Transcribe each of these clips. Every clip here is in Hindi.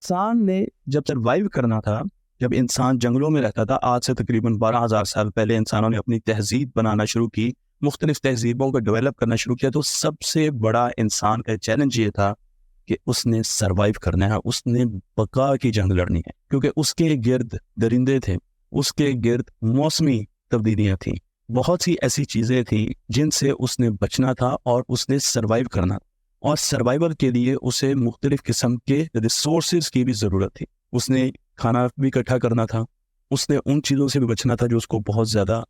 इंसान ने जब सर्वाइव करना था, जब इंसान जंगलों में रहता था, आज से तकरीबन 12,000 साल पहले इंसानों ने अपनी तहजीब बनाना शुरू की, मुख्तलिफ तहजीबों को डेवलप करना शुरू किया, तो सबसे बड़ा इंसान का चैलेंज ये था कि उसने सर्वाइव करना है, उसने बका की जंग लड़नी है, क्योंकि उसके गिर्द दरिंदे थे, उसके गिर्द मौसमी तब्दीलियां थी, बहुत सी ऐसी चीज़ें थी जिनसे उसने बचना था और उसने सर्वाइव करना था। और सर्वाइवल के लिए उसे मुख्तलिफ किस्म के रिसोर्सेज की भी ज़रूरत थी। उसने खाना भी इकट्ठा करना था, उसने उन चीज़ों से भी बचना था जो उसको बहुत ज़्यादा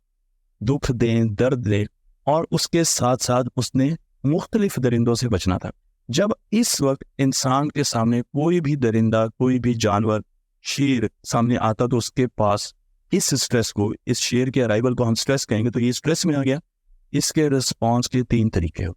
दुख दें, दर्द दें, और उसके साथ साथ उसने मुख्तलिफ दरिंदों से बचना था। जब इस वक्त इंसान के सामने कोई भी दरिंदा, कोई भी जानवर, शेर सामने आता, तो उसके पास इस स्ट्रेस को, इस शेर के अराइवल को हम स्ट्रेस कहेंगे, तो ये स्ट्रेस में आ गया। इसके रिस्पॉन्स के 3 तरीके हो,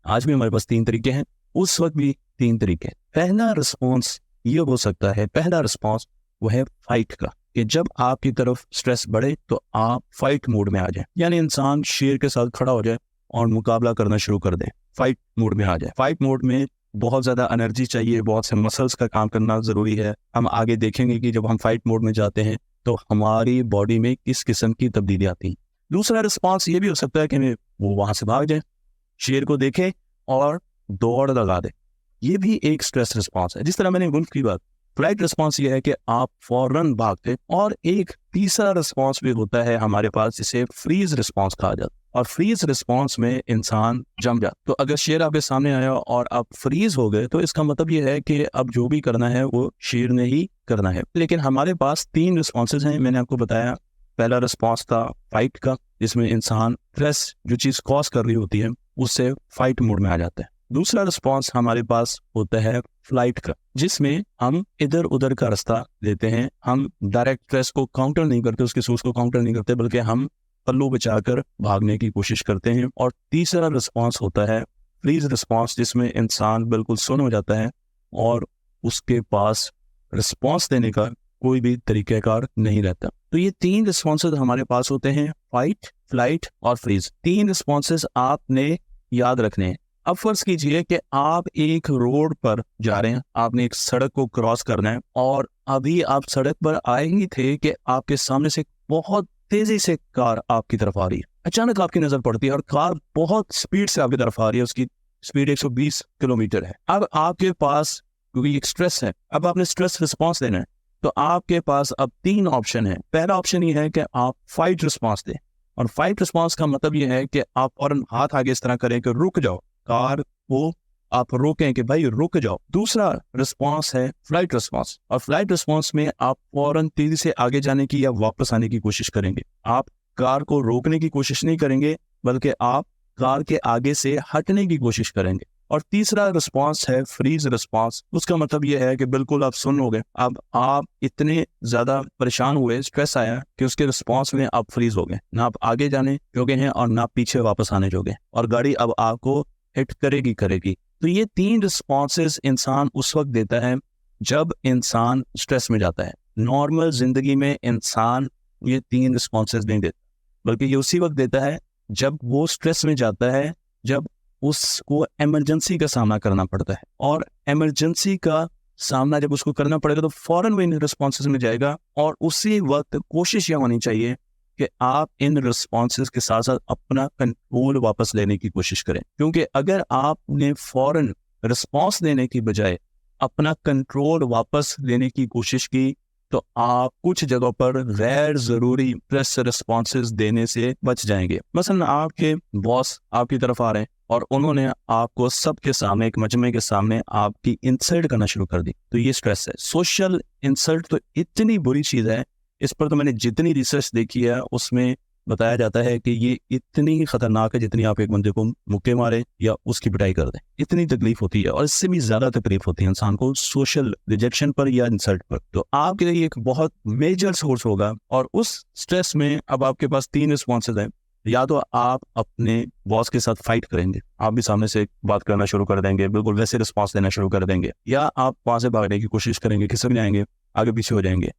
आज भी हमारे पास 3 तरीके हैं, उस वक्त भी 3 तरीके। पहला रिस्पॉन्स ये हो सकता है, पहला रिस्पॉन्स वो है फाइट का, कि जब आपकी तरफ स्ट्रेस बढ़े तो आप फाइट मोड में आ जाए, यानी इंसान शेर के साथ खड़ा हो जाए और मुकाबला करना शुरू कर दे, फाइट मोड में आ जाए। फाइट मोड में बहुत ज़्यादा एनर्जी चाहिए, बहुत से मसल्स का काम करना ज़रूरी है। हम आगे देखेंगे कि जब हम फाइट मोड में जाते हैं तो हमारी बॉडी में किस किस्म की तब्दीली आती है। दूसरा रिस्पॉन्स ये भी हो सकता है कि वो वहाँ से भाग जाए, शेर को देखे और दौड़ लगा दे, ये भी एक स्ट्रेस रिस्पॉन्स है। जिस तरह मैंने वुल्फ की बात, फ्लाइट रिस्पॉन्स ये है कि आप फौरन भागते। और एक तीसरा रिस्पॉन्स भी होता है हमारे पास, जिसे फ्रीज रिस्पॉन्स कहा जाता है, और फ्रीज रिस्पॉन्स में इंसान जम जाता। तो अगर शेर आपके सामने आया और आप फ्रीज हो गए, तो इसका मतलब ये है कि अब जो भी करना है वो शेर ने ही करना है। लेकिन हमारे पास 3 रिस्पॉन्सेज हैं, मैंने आपको बताया। पहला रिस्पॉन्स था फाइट का, जिसमें इंसान स्ट्रेस जो चीज़ कॉज कर रही होती है उससे फाइट मोड में आ जाता है। दूसरा रिस्पॉन्स हमारे पास होता है फ्लाइट का, जिसमें हम इधर उधर का रास्ता लेते हैं, हम डायरेक्ट स्ट्रेस को काउंटर नहीं करते, उसके सोर्स को काउंटर नहीं करते, बल्कि हम पल्लू बचाकर भागने की कोशिश करते हैं। और तीसरा रिस्पॉन्स होता है फ्रीज रिस्पॉन्स, जिसमें इंसान बिल्कुल सुन्न हो जाता है और उसके पास रिस्पॉन्स देने का कोई भी तरीक़ाकार नहीं रहता। तो ये 3 रिस्पॉन्सेज हमारे पास होते हैं, फाइट, फ्लाइट और फ्रीज। 3 रिस्पॉन्सेज आपने याद रखने हैं। अब फर्ज कीजिए कि आप एक रोड पर जा रहे हैं, आपने एक सड़क को क्रॉस करना है, और अभी आप सड़क पर आए ही थे कि आपके सामने से बहुत तेजी से कार आपकी तरफ आ रही है। अचानक आपकी नजर पड़ती है और कार बहुत स्पीड से आपकी तरफ आ रही है, उसकी स्पीड 120 किलोमीटर है। अब आपके पास, क्योंकि एक स्ट्रेस है, अब आपने स्ट्रेस रिस्पॉन्स देना है, तो आपके पास अब 3 ऑप्शन है। पहला ऑप्शन ये है कि आप फाइट रिस्पॉन्स दें, और फाइट रिस्पॉन्स का मतलब ये है कि आप फौरन हाथ आगे इस तरह करें कि रुक जाओ, कार को आप रोकें कि भाई रुक जाओ। दूसरा रिस्पॉन्स है फ्लाइट रिस्पॉन्स, और फ्लाइट रिस्पॉन्स में आप फौरन तेजी से आगे जाने की या वापस आने की कोशिश करेंगे। आप कार को रोकने की कोशिश नहीं करेंगे, बल्कि आप कार के आगे से हटने की कोशिश करेंगे। और तीसरा रिस्पॉन्स है फ्रीज रिस्पॉन्स। उसका मतलब यह है कि बिल्कुल आप सुन्न हो गए, अब आप इतने ज्यादा परेशान हुए, स्ट्रेस आया कि उसके रिस्पॉन्स में आप फ्रीज हो गए, ना आप आगे जाने जोगे हैं और ना पीछे वापस आने जोगे, और गाड़ी अब आपको हिट करेगी। तो ये 3 रिस्पॉन्सेज इंसान उस वक्त देता है जब इंसान स्ट्रेस में जाता है। नॉर्मल जिंदगी में इंसान ये 3 रिस्पॉन्सेज नहीं देता, बल्कि ये उसी वक्त देता है जब वो स्ट्रेस में जाता है, जब उसको इमरजेंसी का सामना करना पड़ता है। और इमरजेंसी का सामना जब उसको करना पड़ेगा तो फौरन वो इन रिस्पॉन्सेज में जाएगा, और उसी वक्त कोशिश यह होनी चाहिए कि आप इन रिस्पॉन्सेज के साथ साथ अपना कंट्रोल वापस लेने की कोशिश करें। क्योंकि अगर आपने फौरन रिस्पॉन्स देने की बजाय अपना कंट्रोल वापस लेने की कोशिश की, तो आप कुछ जगहों पर गैर जरूरी प्रेस रिस्पॉन्सेज देने से बच जाएंगे। मसलन आपके बॉस आपकी तरफ आ रहे हैं और उन्होंने आपको सबके सामने, एक मजमे के सामने आपकी इंसल्ट करना शुरू कर दी, तो ये स्ट्रेस है। सोशल इंसल्ट तो इतनी बुरी चीज है, इस पर तो मैंने जितनी रिसर्च देखी है उसमें बताया जाता है कि ये इतनी खतरनाक है जितनी आप एक बंदे को मुक्के मारे या उसकी पिटाई कर दें, इतनी तकलीफ होती है। और इससे भी ज्यादा तकलीफ होती है इंसान को सोशल रिजेक्शन पर या इंसल्ट पर। तो आपके लिए एक बहुत मेजर सोर्स होगा, और उस स्ट्रेस में अब आपके पास 3 रिस्पॉन्सेज हैं। या तो आप अपने बॉस के साथ फाइट करेंगे, आप भी सामने से बात करना शुरू कर देंगे, बिल्कुल वैसे रिस्पॉन्स देना शुरू कर देंगे, या आप वहां से भागने की कोशिश करेंगे, खिसक जाएंगे, आगे पीछे हो जाएंगे,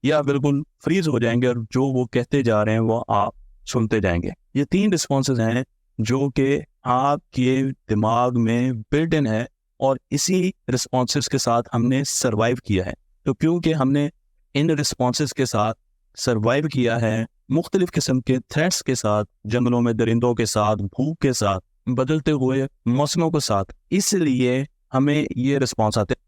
या बिल्कुल फ्रीज हो जाएंगे और जो वो कहते जा रहे हैं वो आप सुनते जाएंगे। ये 3 रिस्पॉन्सेज हैं जो कि आपके दिमाग में बिल्ट इन है, और इसी रिस्पॉन्सेज के साथ हमने सर्वाइव किया है। तो क्योंकि हमने इन रिस्पॉन्सेस के साथ सरवाइव किया है, मुख्तलिफ किस्म के थ्रेट्स के साथ, जंगलों में दरिंदों के साथ, भूख के साथ, बदलते हुए मौसमों के साथ, इसलिए हमें ये रिस्पॉन्स आते हैं।